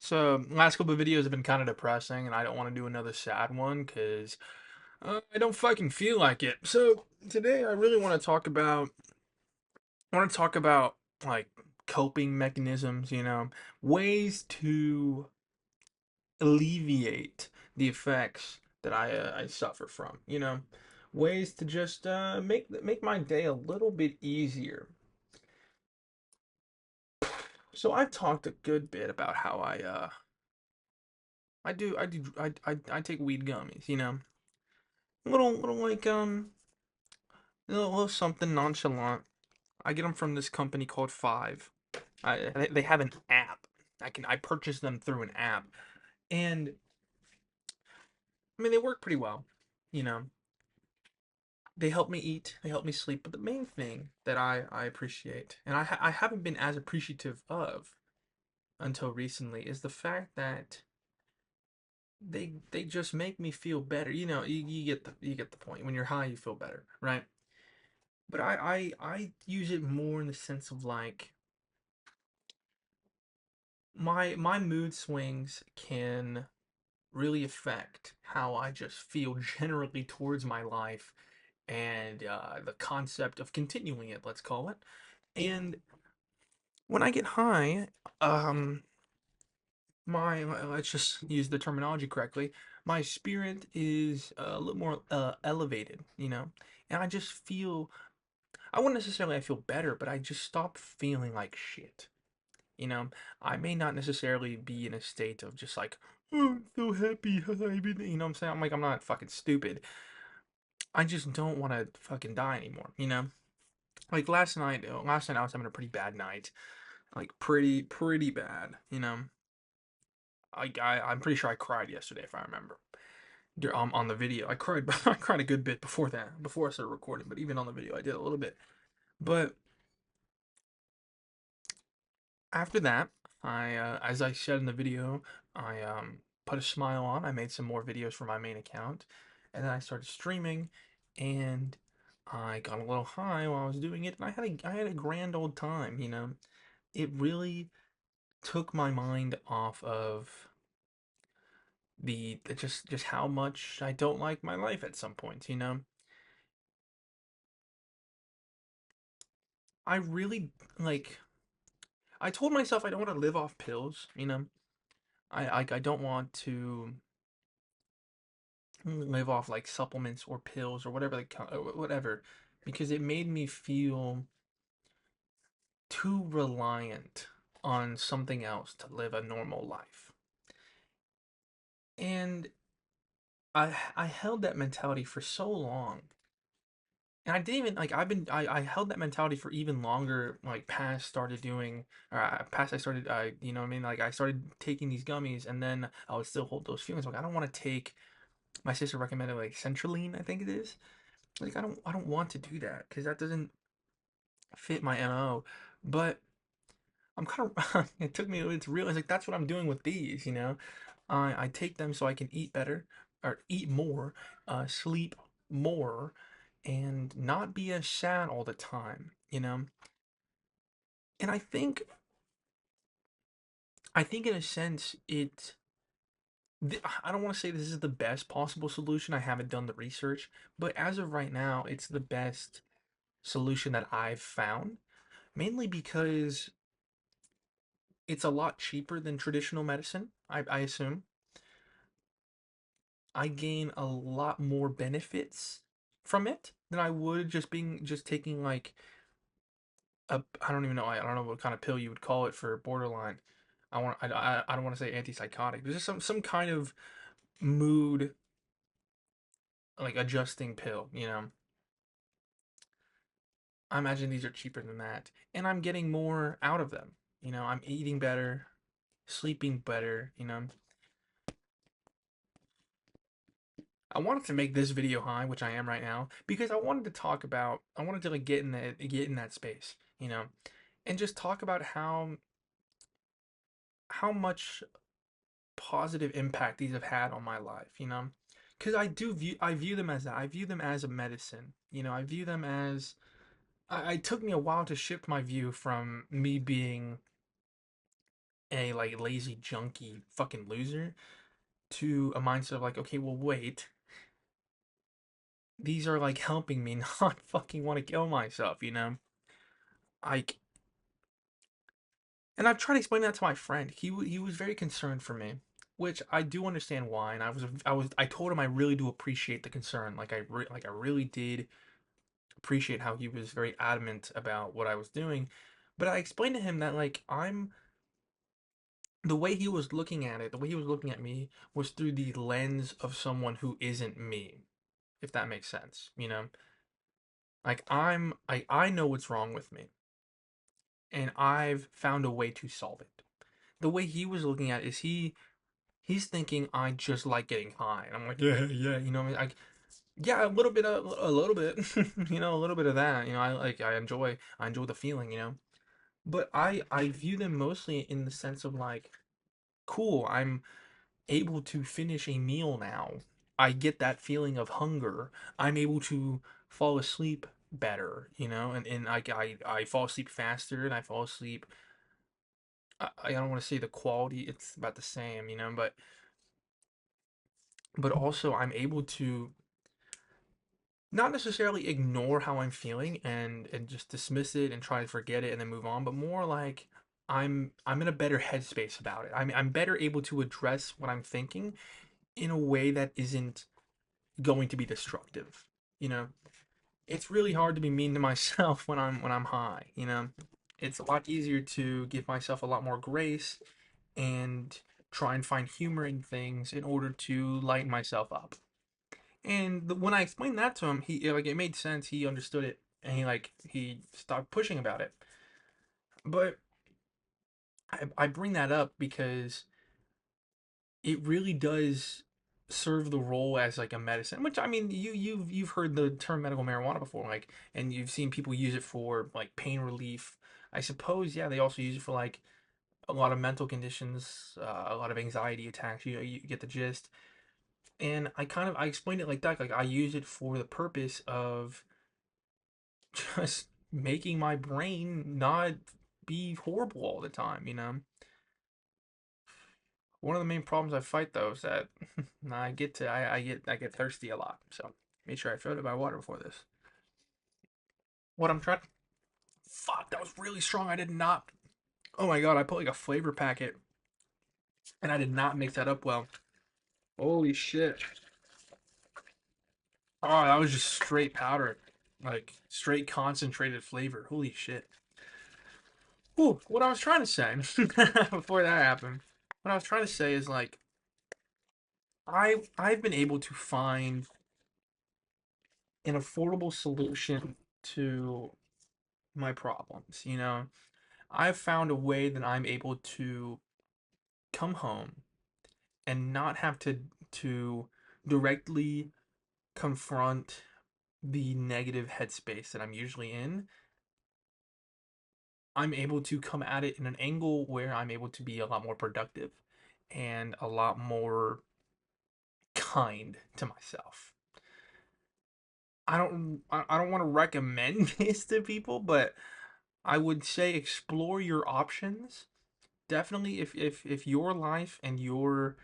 So, last couple of videos have been kind of depressing, and I don't want to do another sad one because I don't fucking feel like it. So, today I really want to talk about like coping mechanisms, ways to alleviate the effects that I suffer from, ways to just make my day a little bit easier. So, I've talked a good bit about how I take weed gummies, little like a little something nonchalant. I get them from this company called Five. They have an app. I purchase them through an app, and I mean they work pretty well. You know, they help me eat, they help me sleep. But the main thing that I appreciate, and I haven't been as appreciative of until recently, is the fact that they just make me feel better. You get the point. When you're high, you feel better, right? But I use it more in the sense of like my mood swings can really affect how I just feel generally towards my life and the concept of continuing it, let's call it. And when I get high, um, let's just use the terminology correctly. My spirit is a little more elevated, and I just feel. I wouldn't necessarily I feel better, but I just stop feeling like shit. You know, I may not necessarily be in a state of just like, oh, I'm so happy, you know what I'm saying? I'm not fucking stupid. I just don't want to fucking die anymore. Like last night I was having a pretty bad night, like pretty bad. I'm pretty sure I cried yesterday if I remember. On the video, I cried, I cried a good bit before that, before I started recording. But even on the video, I did a little bit. But after that, as I said in the video, I put a smile on. I made some more videos for my main account, and then I started streaming, and I got a little high while I was doing it, and I had a grand old time. It really took my mind off of just how much I don't like my life at some point. I really like. I told myself I don't want to live off pills. I don't want to live off like supplements or pills or whatever whatever, because it made me feel too reliant on something else to live a normal life. And I held that mentality for so long. And I didn't even like I held that mentality for even longer, like past started doing or past I started you know what I mean, like I started taking these gummies, and then I would still hold those feelings like I don't want to take. My sister recommended like centralene, I think it is. Like I don't want to do that because that doesn't fit my MO. But I'm kind of it took me a minute to realize like that's what I'm doing with these. I take them so I can eat better or eat more, sleep more, and not be as sad all the time. And I think in a sense I don't want to say this is the best possible solution. I haven't done the research, but as of right now, it's the best solution that I've found, mainly because it's a lot cheaper than traditional medicine, I assume. I gain a lot more benefits from it than I would just taking like I don't even know, I don't know what kind of pill you would call it for borderline. I don't want to say antipsychotic. There's just some kind of mood like adjusting pill. I imagine these are cheaper than that, and I'm getting more out of them. I'm eating better, sleeping better. I wanted to make this video high, which I am right now, because I wanted to like get in that space, and just talk about how much positive impact these have had on my life. Because I view them as that. I view them as a medicine. I view them as it took me a while to shift my view from me being a like lazy junkie fucking loser to a mindset of like, okay, well, wait, these are like helping me not fucking want to kill myself, you know? Like, and I've tried to explain that to my friend. He was very concerned for me, which I do understand why. And I told him I really do appreciate the concern. Like I really did appreciate how he was very adamant about what I was doing. But I explained to him that like I'm the way he was looking at it, the way he was looking at me was through the lens of someone who isn't me, if that makes sense, you know? Like I know what's wrong with me and I've found a way to solve it. The way he was looking at it is he's thinking I just like getting high. And I'm like, yeah, yeah, you know what I mean? Like yeah, a little bit, you know, a little bit of that. You know, I enjoy the feeling, you know. But I view them mostly in the sense of like, cool, I'm able to finish a meal now. I get that feeling of hunger. I'm able to fall asleep better, you know, and I fall asleep faster and I fall asleep. I don't want to say the quality, it's about the same, you know, but also I'm able to not necessarily ignore how I'm feeling and just dismiss it and try to forget it and then move on, but more like I'm in a better headspace about it. I'm better able to address what I'm thinking in a way that isn't going to be destructive. You know, it's really hard to be mean to myself when I'm high, you know. It's a lot easier to give myself a lot more grace and try and find humor in things in order to lighten myself up. And when I explained that to him, he like it made sense. He understood it, and he stopped pushing about it. But I bring that up because it really does serve the role as like a medicine. Which I mean, you've heard the term medical marijuana before, like, and you've seen people use it for like pain relief. I suppose, yeah, they also use it for like a lot of mental conditions, a lot of anxiety attacks. You get the gist. And I explained it like that. Like I use it for the purpose of just making my brain not be horrible all the time, you know? One of the main problems I fight though is that I get thirsty a lot. So make sure I filled it by water before this. What I'm trying Fuck, that was really strong. I did not Oh my god, I put like a flavor packet and I did not mix that up well. Holy shit. Oh, that was just straight powder. Like straight concentrated flavor. Holy shit. Ooh, what I was trying to say before that happened. What I was trying to say is like I've been able to find an affordable solution to my problems, you know. I've found a way that I'm able to come home and not have to directly confront the negative headspace that I'm usually in. I'm able to come at it in an angle where I'm able to be a lot more productive and a lot more kind to myself. I don't want to recommend this to people, but I would say explore your options. Definitely if your life and your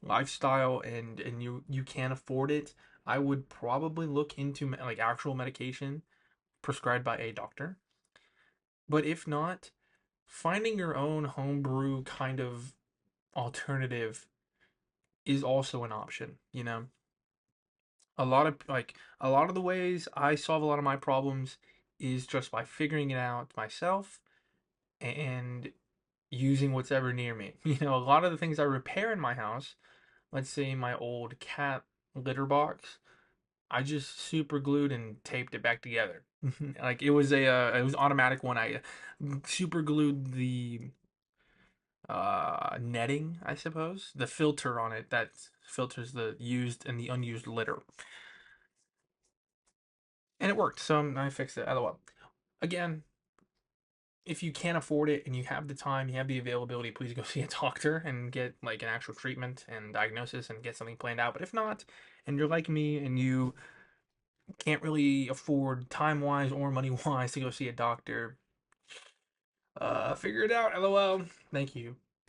lifestyle and you can't afford it, I would probably look into like actual medication prescribed by a doctor. But if not, finding your own homebrew kind of alternative is also an option, you know. A lot of the ways I solve a lot of my problems is just by figuring it out myself and using what's ever near me. You know, a lot of the things I repair in my house, let's say my old cat litter box, I just super glued and taped it back together. Like it was automatic when I super glued the netting, I suppose, the filter on it that filters the used and the unused litter. And it worked, so I fixed it. Otherwise, again, if you can't afford it and you have the time, you have the availability, please go see a doctor and get like an actual treatment and diagnosis and get something planned out. But if not, and you're like me and you can't really afford time wise or money wise to go see a doctor, figure it out. LOL. Thank you.